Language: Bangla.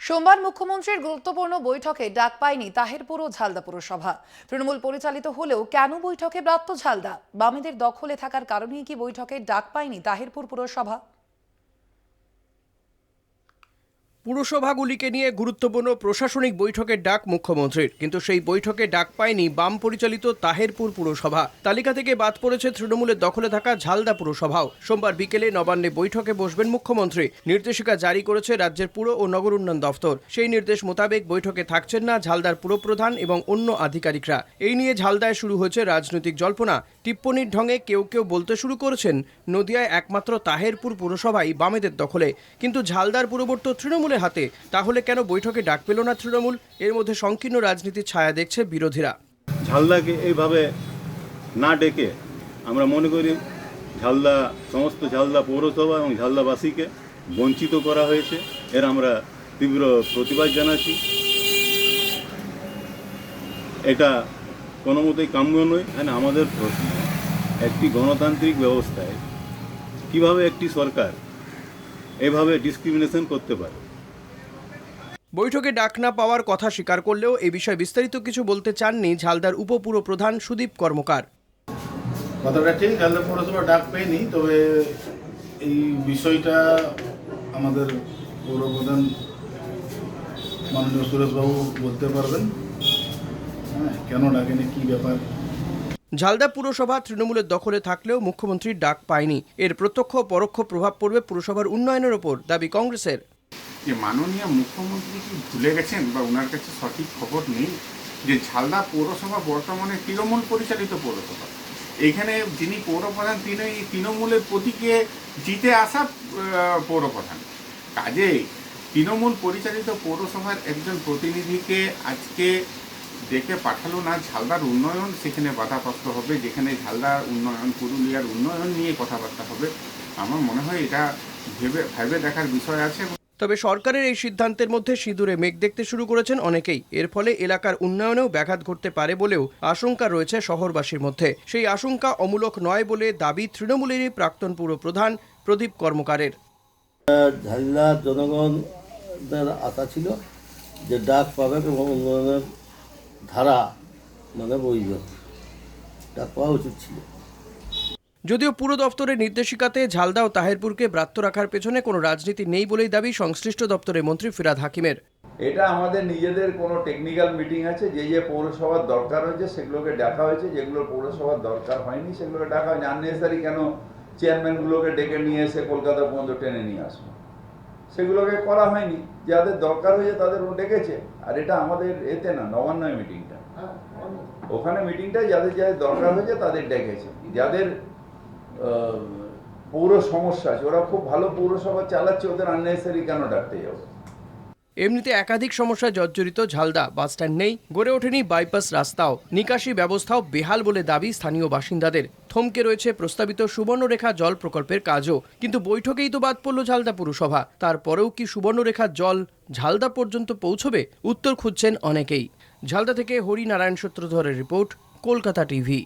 সোমবার মুখ্যমন্ত্রীর গুরুত্বপূর্ণ বৈঠকে ডাক পায়নি তাহেরপুর ও ঝালদা পুরসভা। তৃণমূল পরিচালিত হলেও কেন বৈঠকে ব্রাত্য ঝালদা? বামেদের দখলে থাকার কারণেই কি বৈঠকে ডাক পায়নি তাহেরপুর পুরসভা? পুরসভাগুলিকে নিয়ে গুরুত্বপূর্ণ প্রশাসনিক বৈঠকের ডাক মুখ্যমন্ত্রীর, কিন্তু সেই বৈঠকে ডাক পায়নি বাম পরিচালিত তাহেরপুর পুরসভা। তালিকা থেকে বাদ পড়েছে তৃণমূলের দখলে থাকা ঝালদা পুরসভাও। সোমবার বিকেলে নবান্নে বৈঠকে বসবেন মুখ্যমন্ত্রী। নির্দেশিকা জারি করেছে রাজ্যের পুর ও নগর উন্নয়ন দফতর। সেই নির্দেশ মোতাবেক বৈঠকে থাকছেন না ঝালদার পুরপ্রধান এবং অন্য আধিকারিকরা। এই নিয়ে ঝালদায় শুরু হয়েছে রাজনৈতিক জল্পনা। টিপ্পনির ঢঙে কেউ কেউ বলতে শুরু করেছেন নদিয়ায় একমাত্র তাহেরপুর পুরসভাই বামেদের দখলে, কিন্তু ঝালদার পুরবর্ত তৃণমূলের হাতে। তাহলে কেন বৈঠকে ডাক পেল না তৃণমূল? এর মধ্যে সংকীর্ণ রাজনীতির ছায়া দেখছে বিরোধীরা। ঝালদাকে এইভাবে না ডেকে আমরা মনে করি সমস্ত ঝালদা পৌরসভা এবং ঝালদাবাসীকে বঞ্চিত করা হয়েছে। এর আমরা তীব্র প্রতিবাদ জানাচ্ছি। এটা কোনো মতেই কাম্য নয়। আমাদের প্রশ্ন, একটি গণতান্ত্রিক ব্যবস্থায় কিভাবে একটি সরকার এভাবে ডিসক্রিমিনেশন করতে পারে? বৈঠকে ডাক না পাওয়ার কথা স্বীকার করলেও এ বিষয়ে বিস্তারিত কিছু বলতে চাননি ঝালদার উপপুরপ্রধান সুদীপ কর্মকার। কথাটা ঠিক, ঝালদা পৌরসভা ডাক পেয়নি, তবে এই বিষয়টা আমাদের পৌরপ্রধান মাননীয় সুরেশবাবু বলতে পারবেন। কেন ডাকেনি, কি ব্যাপার। ঝালদা পুরসভা তৃণমূলের দখলে থাকলেও মুখ্যমন্ত্রীর ডাক পায়নি। এর প্রত্যক্ষ পরোক্ষ প্রভাব পড়বে পুরসভার উন্নয়নের ওপর, দাবি কংগ্রেসের। যে মাননীয় মুখ্যমন্ত্রী কি ভুলে গেছেন বা ওনার কাছে সঠিক খবর নেই যে ঝালদা পৌরসভা বর্তমানে তৃণমূল পরিচালিত পৌরসভা। এখানে যিনি পৌরপ্রধান তিনি তৃণমূলের প্রতীকে জিতে আসা পৌরপ্রধান। কাজেই তৃণমূল পরিচালিত পৌরসভার একজন প্রতিনিধিকে আজকে ডেকে পাঠালো না, ঝালদার উন্নয়ন সেখানে বাধাপ্রাপ্ত হবে। যেখানে ঝালদার উন্নয়ন, পুরুলিয়ার উন্নয়ন নিয়ে কথাবার্তা হবে। আমার মনে হয় এটা ভেবে দেখার বিষয় আছে। তবে সরকারের এই সিদ্ধান্তের মধ্যে সিঁদুরে মেঘ দেখতে শুরু করেছেন অনেকেই। এর ফলে এলাকার উন্নয়নেও ব্যাঘাত ঘটতে পারে বলেও আশঙ্কা রয়েছে শহরবাসীর মধ্যে। সেই আশঙ্কা অমূলক নয় বলে দাবি তৃণমূলেরই প্রাক্তন পুরপ্রধান প্রদীপ কর্মকারের। ঝালদার জনগণের আশা ছিল যে ডাক পাবে এবং উন্নয়নের ধারা বইবে, ডাক পাওয়া উচিত ছিল। যদিও পুর দপ্তরের নির্দেশিকাতে ঝালদা ও তাহেরপুরকে ব্রাত্য রাখার পেছনে কোনো রাজনীতি নেই বলেই দাবি সংশ্লিষ্ট দপ্তরের মন্ত্রী ফিরহাদ হাকিমের। এটা আমাদের নিজেদের কোনো টেকনিক্যাল মিটিং আছে, যে পৌরসভার দরকার হয়েছে সেগুলোকে ডাকা হয়েছে, যেগুলো পৌরসভার দরকার হয়নি সেগুলোকে ডাকা হয়নি। আননেসারি কেন চেয়ারম্যানগুলোকে ডেকে নিয়ে এসে কলকাতা পর্যন্ত টেনে নিয়ে আসবো, সেগুলোকে করা হয়নি। যাদের দরকার হয়েছে তাদের ডেকেছে। আর এটা আমাদের এতে না, নবান্নয় মিটিংটা, ওখানে মিটিংটাই যাদের যাদের দরকার হয়েছে তাদের ডেকেছে। যাদের পৌর সমস্যা আছে, ওরা খুব ভালো পৌরসভা চালাচ্ছে, ওদের আননেসারি কেন ডাকতে যাবো? এমনিতে একাধিক সমস্যায় জর্জরিত ঝালদা। বাসস্ট্যান্ড নেই, গড়ে ওঠেনি বাইপাস রাস্তাও, নিকাশি ব্যবস্থাও বেহাল বলে দাবি স্থানীয় বাসিন্দাদের। থমকে রয়েছে প্রস্তাবিত সুবর্ণরেখা জল প্রকল্পের কাজও। কিন্তু বৈঠকেই তো বাদ পড়ল ঝালদা পুরসভা। তারপরেও কি সুবর্ণরেখার জল ঝালদা পর্যন্ত পৌঁছবে? উত্তর খুঁজছেন অনেকেই। ঝালদা থেকে হরিনারায়ণ সূত্রধরের রিপোর্ট, কলকাতা টিভি।